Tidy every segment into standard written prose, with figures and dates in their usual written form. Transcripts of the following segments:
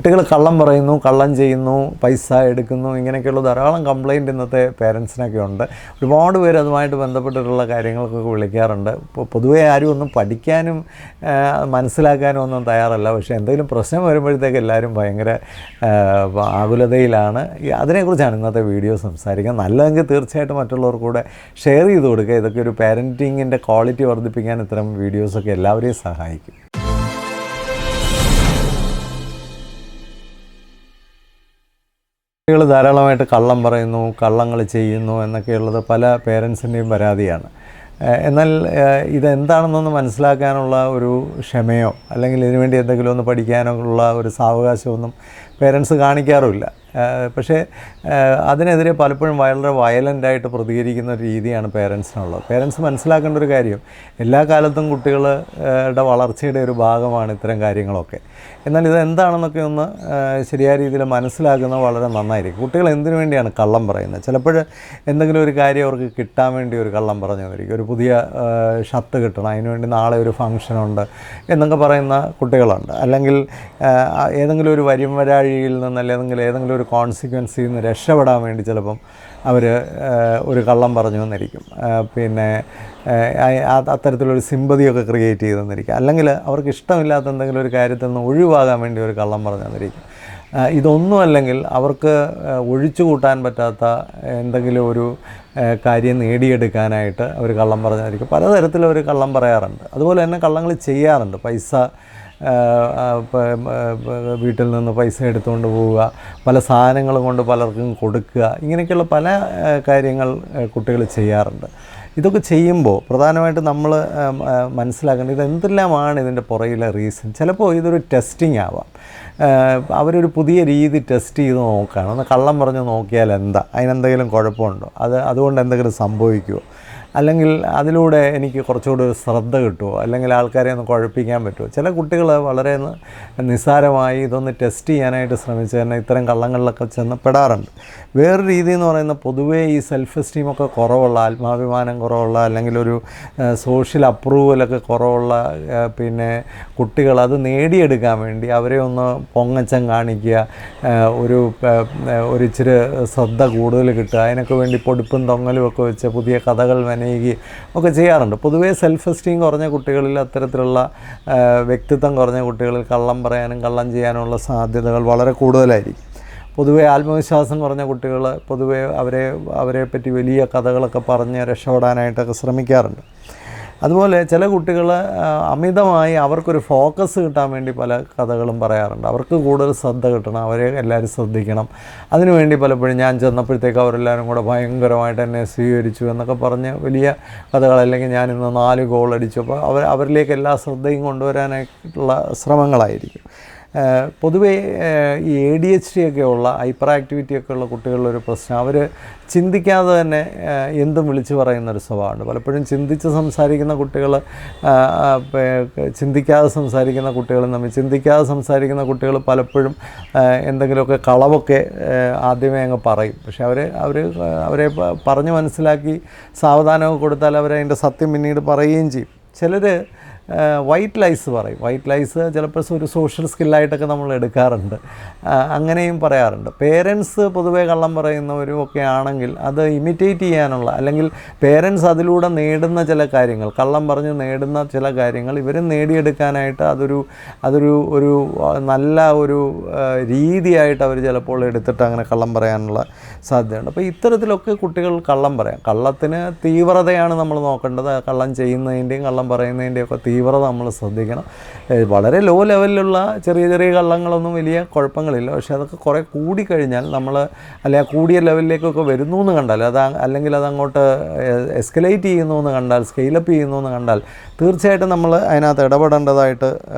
കുട്ടികൾ കള്ളം പറയുന്നു, കള്ളം ചെയ്യുന്നു, പൈസ എടുക്കുന്നു, ഇങ്ങനെയൊക്കെയുള്ള ധാരാളം കംപ്ലയിൻറ്റ് ഇന്നത്തെ പേരൻസിനൊക്കെ ഉണ്ട്. ഒരുപാട് പേര് അതുമായിട്ട് ബന്ധപ്പെട്ടിട്ടുള്ള കാര്യങ്ങൾക്കൊക്കെ വിളിക്കാറുണ്ട്. ഇപ്പോൾ പൊതുവേ ആരും ഒന്നും പഠിക്കാനും മനസ്സിലാക്കാനും ഒന്നും തയ്യാറല്ല. പക്ഷേ എന്തെങ്കിലും പ്രശ്നം വരുമ്പോഴത്തേക്ക് എല്ലാവരും ഭയങ്കര ആകുലതയിലാണ്. അതിനെക്കുറിച്ചാണ് ഇന്നത്തെ വീഡിയോ സംസാരിക്കുക. നല്ലതെങ്കിൽ തീർച്ചയായിട്ടും മറ്റുള്ളവർക്ക് കൂടെ ഷെയർ ചെയ്ത് കൊടുക്കുക. ഇതൊക്കെ ഒരു പാരൻറ്റിങ്ങിൻ്റെ ക്വാളിറ്റി വർദ്ധിപ്പിക്കാൻ ഇത്തരം വീഡിയോസൊക്കെ എല്ലാവരെയും സഹായിക്കും. കുട്ടികൾ ധാരാളമായിട്ട് കള്ളം പറയുന്നു, കള്ളങ്ങൾ ചെയ്യുന്നു എന്നൊക്കെയുള്ളത് പല പേരൻസിൻ്റെയും പരാതിയാണ്. എന്നാൽ ഇതെന്താണെന്നൊന്ന് മനസ്സിലാക്കാനുള്ള ഒരു ക്ഷമയോ അല്ലെങ്കിൽ ഇതിനുവേണ്ടി എന്തെങ്കിലും ഒന്ന് പഠിക്കാനോ ഉള്ള ഒരു സാവകാശമൊന്നും പേരൻസ് കാണിക്കാറുമില്ല. പക്ഷേ അതിനെതിരെ പലപ്പോഴും വളരെ വയലൻ്റായിട്ട് പ്രതികരിക്കുന്ന ഒരു രീതിയാണ് പേരൻസിനുള്ളത്. പേരൻസ് മനസ്സിലാക്കേണ്ട ഒരു കാര്യം, എല്ലാ കാലത്തും കുട്ടികളുടെ വളർച്ചയുടെ ഒരു ഭാഗമാണ് ഇത്തരം കാര്യങ്ങളൊക്കെ. എന്നാൽ ഇതെന്താണെന്നൊക്കെ ഒന്ന് ശരിയായ രീതിയിൽ മനസ്സിലാക്കുന്നത് വളരെ നന്നായിരിക്കും. കുട്ടികൾ എന്തിനു വേണ്ടിയാണ് കള്ളം പറയുന്നത്? ചിലപ്പോൾ എന്തെങ്കിലും ഒരു കാര്യം അവർക്ക് കിട്ടാൻ വേണ്ടി ഒരു കള്ളം പറഞ്ഞു തന്നിരിക്കും. ഒരു പുതിയ ഷർട്ട് കിട്ടണം, അതിനുവേണ്ടി നാളെ ഒരു ഫംഗ്ഷനുണ്ട് എന്നൊക്കെ പറയുന്ന കുട്ടികളുണ്ട്. അല്ലെങ്കിൽ ഏതെങ്കിലും ഒരു വരാഴിയിൽ നിന്ന് അല്ലെങ്കിൽ ഏതെങ്കിലും ഒരു കോൺസിക്വൻസിൽ നിന്ന് രക്ഷപ്പെടാൻ വേണ്ടി ചിലപ്പം അവർ ഒരു കള്ളം പറഞ്ഞു വന്നിരിക്കും. പിന്നെ അത്തരത്തിലൊരു സിമ്പതിയൊക്കെ ക്രിയേറ്റ് ചെയ്ത് തന്നിരിക്കും. അല്ലെങ്കിൽ അവർക്ക് ഇഷ്ടമില്ലാത്ത എന്തെങ്കിലും ഒരു കാര്യത്തിൽ നിന്ന് ഒഴിവാകാൻ വേണ്ടി ഒരു കള്ളം പറഞ്ഞു തന്നിരിക്കും. ഇതൊന്നും അല്ലെങ്കിൽ അവർക്ക് ഒഴിച്ചു കൂട്ടാൻ പറ്റാത്ത എന്തെങ്കിലും ഒരു കാര്യം നേടിയെടുക്കാനായിട്ട് അവർ കള്ളം പറഞ്ഞായിരിക്കും. പലതരത്തിലും അവർ കള്ളം പറയാറുണ്ട്. അതുപോലെ തന്നെ കള്ളങ്ങൾ ചെയ്യാറുണ്ട്. പൈസ വീട്ടിൽ നിന്ന് പൈസ എടുത്തുകൊണ്ട് പോവുക, പല സാധനങ്ങളും കൊണ്ട് പലർക്കും കൊടുക്കുക, ഇങ്ങനെയൊക്കെയുള്ള പല കാര്യങ്ങൾ കുട്ടികൾ ചെയ്യാറുണ്ട്. ഇതൊക്കെ ചെയ്യുമ്പോൾ പ്രധാനമായിട്ടും നമ്മൾ മനസ്സിലാക്കേണ്ടത് ഇതെന്തെല്ലാമാണ് ഇതിൻ്റെ പുറകിലെ റീസൺ. ചിലപ്പോൾ ഇതൊരു ടെസ്റ്റിംഗ് ആവാം. അവരൊരു പുതിയ രീതി ടെസ്റ്റ് ചെയ്ത് നോക്കുകയാണ്. ഒന്ന് കള്ളം പറഞ്ഞ് നോക്കിയാൽ എന്താ, അതിനെന്തെങ്കിലും കുഴപ്പമുണ്ടോ, അതുകൊണ്ട് എന്തെങ്കിലും സംഭവിക്കുമോ, അല്ലെങ്കിൽ അതിലൂടെ എനിക്ക് കുറച്ചുകൂടി ഒരു ശ്രദ്ധ കിട്ടുമോ, അല്ലെങ്കിൽ ആൾക്കാരെ ഒന്ന് കുഴപ്പിക്കാൻ പറ്റുമോ. ചില കുട്ടികൾ വളരെ നിസ്സാരമായി ഇതൊന്ന് ടെസ്റ്റ് ചെയ്യാനായിട്ട് ശ്രമിച്ച് തന്നെ ഇത്തരം കള്ളങ്ങളിലൊക്കെ ചെന്നപ്പെടാറുണ്ട്. വേറൊരു രീതി എന്ന് പറയുന്നത് പൊതുവേ ഈ സെൽഫ് എസ്റ്റീമൊക്കെ കുറവുള്ള, ആത്മാഭിമാനം കുറവുള്ള, അല്ലെങ്കിൽ ഒരു സോഷ്യൽ അപ്രൂവലൊക്കെ കുറവുള്ള പിന്നെ കുട്ടികൾ അത് നേടിയെടുക്കാൻ വേണ്ടി അവരെ ഒന്ന് പൊങ്ങച്ചം കാണിക്കുക, ഒരു ഇച്ചിരി ശ്രദ്ധ കൂടുതൽ കിട്ടുക, അതിനൊക്കെ വേണ്ടി പൊടിപ്പും തൊങ്ങലും ഒക്കെ വെച്ച് പുതിയ കഥകൾ ഒക്കെ ചെയ്യാറുണ്ട്. പൊതുവേ സെൽഫ് എസ്റ്റീം കുറഞ്ഞ കുട്ടികളിൽ, അത്തരത്തിലുള്ള വ്യക്തിത്വം കുറഞ്ഞ കുട്ടികളിൽ കള്ളം പറയാനും കള്ളം ചെയ്യാനുമുള്ള സാധ്യതകൾ വളരെ കൂടുതലായിരിക്കും. പൊതുവേ ആത്മവിശ്വാസം കുറഞ്ഞ കുട്ടികൾ പൊതുവേ അവരെപ്പറ്റി വലിയ കഥകളൊക്കെ പറഞ്ഞ് രക്ഷപ്പെടാനായിട്ടൊക്കെ ശ്രമിക്കാറുണ്ട്. അതുപോലെ ചില കുട്ടികൾ അമിതമായി അവർക്കൊരു ഫോക്കസ് കിട്ടാൻ വേണ്ടി പല കഥകളും പറയാറുണ്ട്. അവർക്ക് കൂടുതൽ ശ്രദ്ധ കിട്ടണം, അവരെ എല്ലാവരും ശ്രദ്ധിക്കണം. അതിനുവേണ്ടി പലപ്പോഴും ഞാൻ ചെന്നപ്പോഴത്തേക്ക് അവരെല്ലാവരും കൂടെ ഭയങ്കരമായിട്ട് എന്നെ സ്വീകരിച്ചു എന്നൊക്കെ പറഞ്ഞ് വലിയ കഥകൾ, അല്ലെങ്കിൽ ഞാനിന്ന് 4 ഗോൾ അടിച്ചു, അപ്പോൾ അവരിലേക്ക് എല്ലാ ശ്രദ്ധയും കൊണ്ടുവരാനായിട്ടുള്ള ശ്രമങ്ങളായിരിക്കും. പൊതുവേ ഈ ADHD ഒക്കെ ഉള്ള, ഹൈപ്പർ ആക്ടിവിറ്റി ഒക്കെ ഉള്ള കുട്ടികളിലൊരു പ്രശ്നം, അവർ ചിന്തിക്കാതെ തന്നെ എന്തും വിളിച്ചു പറയുന്നൊരു സ്വഭാവമുണ്ട്. പലപ്പോഴും ചിന്തിച്ച് സംസാരിക്കുന്ന കുട്ടികൾ ചിന്തിക്കാതെ സംസാരിക്കുന്ന കുട്ടികളും തമ്മിൽ, ചിന്തിക്കാതെ സംസാരിക്കുന്ന കുട്ടികൾ പലപ്പോഴും എന്തെങ്കിലുമൊക്കെ കളവൊക്കെ ആദ്യമേ അങ്ങ് പറയും. പക്ഷേ അവരെ പറഞ്ഞ് മനസ്സിലാക്കി സാവധാനമൊക്കെ കൊടുത്താൽ അവരതിൻ്റെ സത്യം പിന്നീട് പറയുകയും ചെയ്യും. ചിലർ വൈറ്റ് ലൈസ് പറയും. വൈറ്റ് ലൈസ് ചിലപ്പോൾ ഒരു സോഷ്യൽ സ്കില്ലായിട്ടൊക്കെ നമ്മൾ എടുക്കാറുണ്ട്, അങ്ങനെയും പറയാറുണ്ട്. പേരൻസ് പൊതുവേ കള്ളം പറയുന്നവരും ഒക്കെ ആണെങ്കിൽ അത് ഇമിറ്റേറ്റ് ചെയ്യാനുള്ള, അല്ലെങ്കിൽ പേരൻസ് അതിലൂടെ നേടുന്ന ചില കാര്യങ്ങൾ, കള്ളം പറഞ്ഞ് നേടുന്ന ചില കാര്യങ്ങൾ ഇവരും നേടിയെടുക്കാനായിട്ട് അതൊരു നല്ല ഒരു രീതിയായിട്ട് അവർ ചിലപ്പോൾ എടുത്തിട്ട് അങ്ങനെ കള്ളം പറയാനുള്ള സാധ്യതയുണ്ട്. അപ്പോൾ ഇത്തരത്തിലൊക്കെ കുട്ടികൾ കള്ളം പറയാം. കള്ളത്തിന് തീവ്രതയാണ് നമ്മൾ നോക്കേണ്ടത്. കള്ളം ചെയ്യുന്നതിൻ്റെയും കള്ളം പറയുന്നതിൻ്റെയും ഒക്കെ തീവ്രത നമ്മൾ ശ്രദ്ധിക്കണം. വളരെ ലോ ലെവലിലുള്ള ചെറിയ കള്ളങ്ങളൊന്നും വലിയ കുഴപ്പങ്ങളില്ല. പക്ഷേ അതൊക്കെ കുറേ കൂടിക്കഴിഞ്ഞാൽ അല്ലെങ്കിൽ കൂടിയ ലെവലിലേക്കൊക്കെ വരുന്നു എന്ന് കണ്ടാൽ, അല്ലെങ്കിൽ അതങ്ങോട്ട് എസ്കലേറ്റ് ചെയ്യുന്നു എന്ന് കണ്ടാൽ, സ്കെയിലപ്പ് ചെയ്യുന്നു എന്ന് കണ്ടാൽ തീർച്ചയായിട്ടും നമ്മൾ അതിനകത്ത് ഇടപെടേണ്ടതായിട്ട്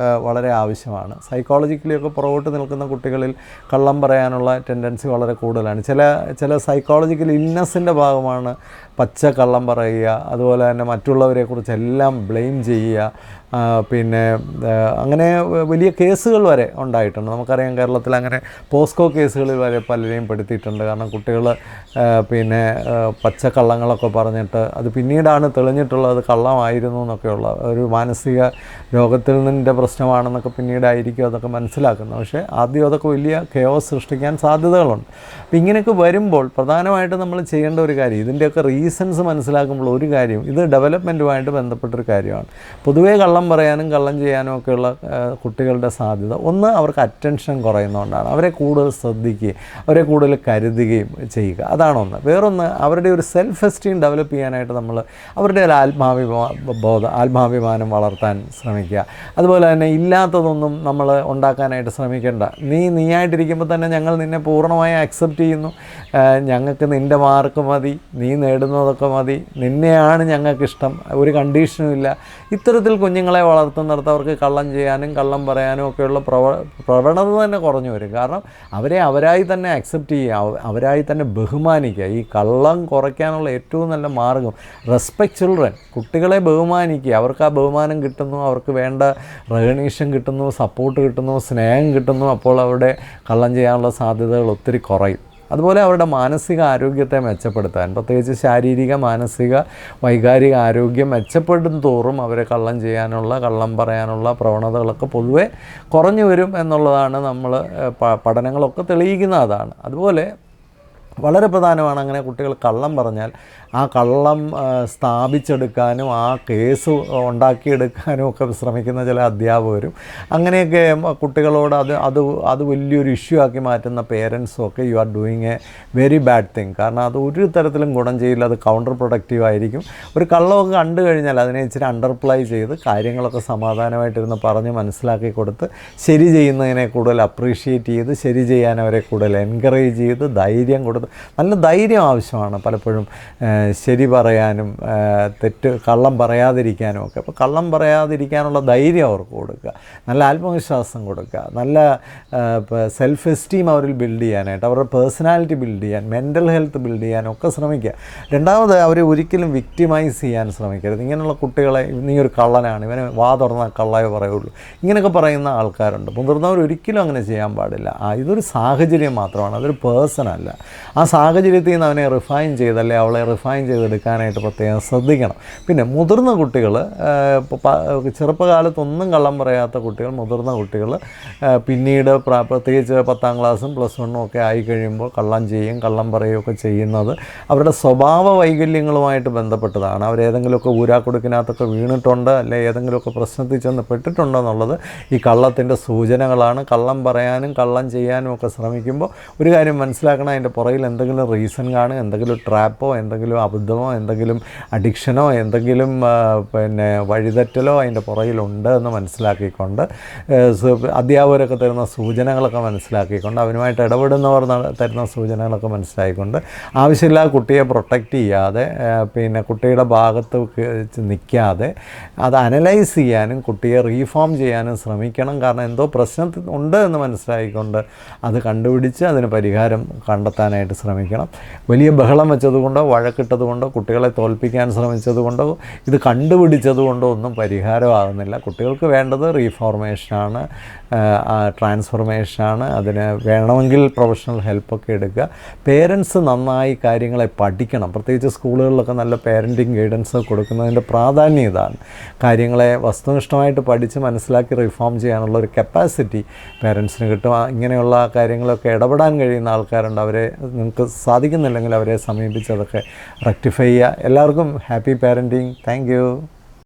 വളരെ ആവശ്യമാണ്. സൈക്കോളജിക്കലിയൊക്കെ പുറകോട്ട് നിൽക്കുന്ന കുട്ടികളിൽ കള്ളം പറയാനുള്ള ടെൻഡൻസി വളരെ കൂടുതലാണ്. ചില സൈക്കോളജിക്കൽ ഇൽനെസ്സിൻ്റെ ഭാഗമാണ് പച്ച കള്ളം പറയുക, അതുപോലെ തന്നെ മറ്റുള്ളവരെക്കുറിച്ചെല്ലാം ബ്ലെയിം ചെയ്യുക, പിന്നെ അങ്ങനെ വലിയ കേസുകൾ വരെ ഉണ്ടായിട്ടുണ്ട്. നമുക്കറിയാം കേരളത്തിൽ അങ്ങനെ പോസ്കോ കേസുകളിൽ വരെ പലരെയും പെടുത്തിയിട്ടുണ്ട്. കാരണം കുട്ടികൾ പിന്നെ പച്ചക്കള്ളങ്ങളൊക്കെ പറഞ്ഞിട്ട് അത് പിന്നീടാണ് തെളിഞ്ഞിട്ടുള്ളത് കള്ളമായിരുന്നു എന്നൊക്കെയുള്ള ഒരു മാനസിക രോഗത്തിൽ നിന്നിൻ്റെ പ്രശ്നമാണെന്നൊക്കെ പിന്നീടായിരിക്കും അതൊക്കെ മനസ്സിലാക്കുന്നത്. പക്ഷേ ആദ്യം അതൊക്കെ വലിയ കെയോസ് സൃഷ്ടിക്കാൻ സാധ്യതകളുണ്ട്. അപ്പോൾ ഇങ്ങനെയൊക്കെ വരുമ്പോൾ പ്രധാനമായിട്ടും നമ്മൾ ചെയ്യേണ്ട ഒരു കാര്യം, ഇതിൻ്റെയൊക്കെ റീസൺസ് മനസ്സിലാക്കുമ്പോൾ ഒരു കാര്യം, ഇത് ഡെവലപ്മെൻറ്റുമായിട്ട് ബന്ധപ്പെട്ടൊരു കാര്യമാണ്. പൊതുവേ കള്ളം പറയാനും കള്ളം ചെയ്യാനും ഒക്കെയുള്ള കുട്ടികളുടെ സാധ്യത ഒന്ന് അവർക്ക് അറ്റൻഷൻ കുറയുന്നതുകൊണ്ടാണ്. അവരെ കൂടുതൽ ശ്രദ്ധിക്കുകയും അവരെ കൂടുതൽ കരുതുകയും ചെയ്യുക, അതാണൊന്ന്. വേറൊന്ന്, അവരുടെ ഒരു സെൽഫ് എസ്റ്റീം ഡെവലപ്പ് ചെയ്യാനായിട്ട് നമ്മൾ അവരുടെ ഒരു ആത്മാഭിമാനം വളർത്താൻ ശ്രമിക്കുക. അതുപോലെ തന്നെ ഇല്ലാത്തതൊന്നും നമ്മൾ ഉണ്ടാക്കാനായിട്ട് ശ്രമിക്കേണ്ട. നീയായിട്ടിരിക്കുമ്പോൾ തന്നെ ഞങ്ങൾ നിന്നെ പൂർണ്ണമായി അക്സെപ്റ്റ് ചെയ്യുന്നു, ഞങ്ങൾക്ക് നിൻ്റെ മാർക്ക് മതി, നീ നേടുന്നതൊക്കെ മതി, നിന്നെയാണ് ഞങ്ങൾക്കിഷ്ടം, ഒരു കണ്ടീഷനും ഇല്ല. ഇത്തരത്തിൽ കുഞ്ഞുങ്ങളെ വളർത്തുന്നിടത്ത് അവർക്ക് കള്ളം ചെയ്യാനും കള്ളം പറയാനും ഒക്കെയുള്ള പ്രവണത തന്നെ കുറഞ്ഞു വരും. കാരണം അവരെ അവരായി തന്നെ അക്സെപ്റ്റ് ചെയ്യുക, അവരായി തന്നെ ബഹുമാനിക്കുക. ഈ കള്ളം കുറയ്ക്കാനുള്ള ഏറ്റവും നല്ല മാർഗം റെസ്പെക്റ്റ് ചിൽഡ്രൻ, കുട്ടികളെ ബഹുമാനിക്കുക. അവർക്ക് ആ ബഹുമാനം കിട്ടുന്നു, അവർക്ക് വേണ്ട റെക്കഗ്നീഷൻ കിട്ടുന്നു, സപ്പോർട്ട് കിട്ടുന്നു, സ്നേഹം കിട്ടുന്നു. അപ്പോൾ അവരുടെ കള്ളം ചെയ്യാനുള്ള സാധ്യതകൾ ഒത്തിരി കുറയും. അതുപോലെ അവരുടെ മാനസിക ആരോഗ്യത്തെ മെച്ചപ്പെടുത്താൻ, പ്രത്യേകിച്ച് ശാരീരിക മാനസിക വൈകാരിക ആരോഗ്യം മെച്ചപ്പെടും തോറും അവരെ കള്ളം ചെയ്യാനുള്ള കള്ളം പറയാനുള്ള പ്രവണതകളൊക്കെ പൊതുവെ കുറഞ്ഞു വരും എന്നുള്ളതാണ് നമ്മൾ പഠനങ്ങളൊക്കെ തെളിയിക്കുന്ന അതാണ്. അതുപോലെ വളരെ പ്രധാനമാണ് അങ്ങനെ കുട്ടികൾ കള്ളം പറഞ്ഞാൽ ആ കള്ളം സ്ഥാപിച്ചെടുക്കാനും ആ കേസ് ഉണ്ടാക്കിയെടുക്കാനും ഒക്കെ ശ്രമിക്കുന്ന ചില അധ്യാപകരും അങ്ങനെയൊക്കെ കുട്ടികളോട് അത് വലിയൊരു ഇഷ്യൂ ആക്കി മാറ്റുന്ന പേരൻസും ഒക്കെ you are doing A very bad thing. കാരണം അത് ഒരു തരത്തിലും ഗുണം ചെയ്യില്ല, അത് കൗണ്ടർ പ്രൊഡക്റ്റീവ് ആയിരിക്കും. ഒരു കള്ളമൊക്കെ കണ്ടു കഴിഞ്ഞാൽ അതിനെ ഇച്ചിരി അണ്ടർപ്ലൈ ചെയ്ത് കാര്യങ്ങളൊക്കെ സമാധാനമായിട്ടിരുന്ന് പറഞ്ഞ് മനസ്സിലാക്കി കൊടുത്ത് ശരി ചെയ്യുന്നതിനെ കൂടുതൽ അപ്രീഷിയേറ്റ് ചെയ്ത് ശരി ചെയ്യാൻ അവരെ കൂടുതൽ എൻകറേജ് ചെയ്ത് ധൈര്യം കൊടുത്ത്, നല്ല ധൈര്യം ആവശ്യമാണ് പലപ്പോഴും ശരി പറയാനും കള്ളം പറയാതിരിക്കാനും ഒക്കെ. അപ്പോൾ കള്ളം പറയാതിരിക്കാനുള്ള ധൈര്യം അവർക്ക് കൊടുക്കുക, നല്ല ആത്മവിശ്വാസം കൊടുക്കുക, നല്ല സെൽഫ് എസ്റ്റീം അവരിൽ ബിൽഡ് ചെയ്യാനായിട്ട്, അവരുടെ പേഴ്സണാലിറ്റി ബിൽഡ് ചെയ്യാൻ, മെൻ്റൽ ഹെൽത്ത് ബിൽഡ് ചെയ്യാനൊക്കെ ശ്രമിക്കുക. രണ്ടാമത് അവരെ ഒരിക്കലും വിക്ടിമൈസ് ചെയ്യാൻ ശ്രമിക്കരുത്. ഇങ്ങനെയുള്ള കുട്ടികളെ നീ ഒരു കള്ളനാണ്, ഇവനെ വാ തുറന്നാൽ കള്ളയെ പറയുള്ളൂ, ഇങ്ങനെയൊക്കെ പറയുന്ന ആൾക്കാരുണ്ട്. മുതിർന്നവർ ഒരിക്കലും അങ്ങനെ ചെയ്യാൻ പാടില്ല. ഇതൊരു സാഹചര്യം മാത്രമാണ്, അതൊരു പേഴ്സൺ അല്ല. ആ സാഹചര്യത്തിൽ നിന്ന് അവനെ റിഫൈൻ ചെയ്തല്ലേ അവളെ റിഫൈൻ ചെയ്തെടുക്കാനായിട്ട് പ്രത്യേകം ശ്രദ്ധിക്കണം. പിന്നെ മുതിർന്ന കുട്ടികൾ, ചെറുപ്പകാലത്തൊന്നും കള്ളം പറയാത്ത കുട്ടികൾ, മുതിർന്ന കുട്ടികൾ പിന്നീട് പ്രത്യേകിച്ച് 10ാം ക്ലാസ്സും +1 ഒക്കെ ആയിക്കഴിയുമ്പോൾ കള്ളം ചെയ്യും, കള്ളം പറയുകയൊക്കെ ചെയ്യുന്നത് അവരുടെ സ്വഭാവ വൈകല്യങ്ങളുമായിട്ട് ബന്ധപ്പെട്ടതാണ്. അവരേതെങ്കിലുമൊക്കെ ഊരാക്കുടുക്കിനകത്തൊക്കെ വീണിട്ടുണ്ട്, അല്ലെ ഏതെങ്കിലുമൊക്കെ പ്രശ്നത്തിൽ ചെന്ന് പെട്ടിട്ടുണ്ടോ എന്നുള്ളത് ഈ കള്ളത്തിൻ്റെ സൂചനകളാണ്. കള്ളം പറയാനും കള്ളം ചെയ്യാനും ഒക്കെ ശ്രമിക്കുമ്പോൾ ഒരു കാര്യം മനസ്സിലാക്കണം, അതിൻ്റെ പുറകിൽ എന്തെങ്കിലും റീസൺ കാണും, എന്തെങ്കിലും ട്രാപ്പോ എന്തെങ്കിലും അബദ്ധമോ എന്തെങ്കിലും അഡിക്ഷനോ എന്തെങ്കിലും പിന്നെ വഴിതെറ്റലോ അതിൻ്റെ പുറകിലുണ്ട് എന്ന് മനസ്സിലാക്കിക്കൊണ്ട് അധ്യാപകരൊക്കെ തരുന്ന സൂചനകളൊക്കെ മനസ്സിലാക്കിക്കൊണ്ട് അവനുമായിട്ട് ഇടപെടുന്നവർ തരുന്ന സൂചനകളൊക്കെ മനസ്സിലാക്കിക്കൊണ്ട് ആവശ്യമില്ലാതെ കുട്ടിയെ പ്രൊട്ടക്റ്റ് ചെയ്യാതെ പിന്നെ കുട്ടിയുടെ ഭാഗത്ത് നിൽക്കാതെ അത് അനലൈസ് ചെയ്യാനും കുട്ടിയെ റീഫോം ചെയ്യാനും ശ്രമിക്കണം. കാരണം എന്തോ പ്രശ്നം ഉണ്ട് എന്ന് മനസ്സിലാക്കിക്കൊണ്ട് അത് കണ്ടുപിടിച്ച് അതിന് പരിഹാരം കണ്ടെത്താനായിട്ട് ശ്രമിക്കണം. വലിയ ബഹളം വെച്ചതുകൊണ്ടോ വഴക്കിട്ടതുകൊണ്ടോ കുട്ടികളെ തോൽപ്പിക്കാൻ ശ്രമിച്ചതുകൊണ്ടോ ഇത് കണ്ടുപിടിച്ചതുകൊണ്ടോ ഒന്നും പരിഹാരമാകുന്നില്ല. കുട്ടികൾക്ക് വേണ്ടത് റീഫോർമേഷനാണ്, ട്രാൻസ്ഫോർമേഷനാണ്. അതിന് വേണമെങ്കിൽ പ്രൊഫഷണൽ ഹെൽപ്പൊക്കെ എടുക്കുക. പേരൻസ് നന്നായി കാര്യങ്ങളെ പഠിക്കണം. പ്രത്യേകിച്ച് സ്കൂളുകളിലൊക്കെ നല്ല പേരൻറ്റിങ് ഗൈഡൻസ് കൊടുക്കുന്നതിൻ്റെ പ്രാധാന്യം ഇതാണ്. കാര്യങ്ങളെ വസ്തുനിഷ്ഠമായിട്ട് പഠിച്ച് മനസ്സിലാക്കി റിഫോം ചെയ്യാനുള്ള ഒരു കപ്പാസിറ്റി പേരൻസിന് കിട്ടും. ഇങ്ങനെയുള്ള കാര്യങ്ങളൊക്കെ ഇടപെടാൻ കഴിയുന്ന ആൾക്കാരുണ്ട്. അവരെ നിങ്ങൾക്ക് സാധിക്കുന്നില്ലെങ്കിൽ അവരെ സമീപിച്ച് അതൊക്കെ റെക്ടിഫൈ ചെയ്യുക. എല്ലാവർക്കും ഹാപ്പി പാരൻറ്റിങ്. Thank you.